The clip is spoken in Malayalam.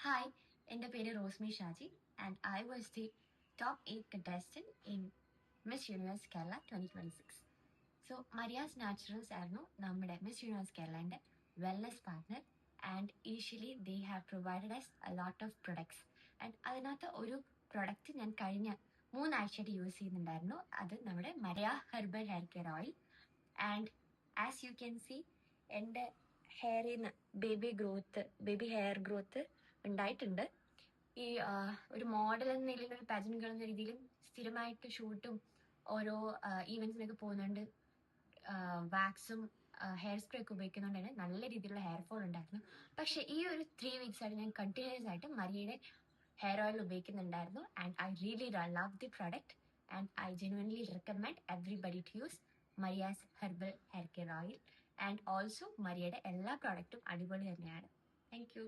Hi, എൻ്റെ പേര് Rosmi Shaji and I was the top 8 contestant in Miss Universe Kerala 2026. So Maria's Naturals ആയിരുന്നു നമ്മുടെ Miss Universe Keralaൻ്റെ wellness partner and initially they have provided us a lot of products and അതിനകത്ത് ഒരു പ്രൊഡക്റ്റ് ഞാൻ കഴിഞ്ഞ 3 ആഴ്ചയായിട്ട് യൂസ് ചെയ്യുന്നുണ്ടായിരുന്നു. അത് നമ്മുടെ Maria herbal hair care oil and as you can see എൻ്റെ ഹെയറിൽ നിന്ന് ബേബി ഹെയർ ഗ്രോത്ത് ഉണ്ടായിട്ടുണ്ട്. ഈ ഒരു മോഡൽ എന്ന നിലയിൽ ഒരു പാജന്റ് ഗേൾ എന്ന രീതിയിലും സ്ഥിരമായിട്ട് ഷൂട്ടും ഓരോ ഈവെന്റ്സിനൊക്കെ പോകുന്നുണ്ട്. വാക്സും ഹെയർ സ്പ്രേ ഒക്കെ ഉപയോഗിക്കുന്നതുകൊണ്ട് തന്നെ നല്ല രീതിയിലുള്ള ഹെയർ ഫോൾ ഉണ്ടായിരുന്നു. പക്ഷെ ഈ ഒരു 3 weeks ആയിട്ട് ഞാൻ കണ്ടിന്യൂസ് ആയിട്ട് മരിയയുടെ ഹെയർ ഓയിൽ ഉപയോഗിക്കുന്നുണ്ടായിരുന്നു and I really love the product and I genuinely recommend everybody to use Maria's herbal hair care oil and also മരിയയുടെ എല്ലാ പ്രോഡക്റ്റും അടിപൊളി തന്നെയാണ്. Thank U.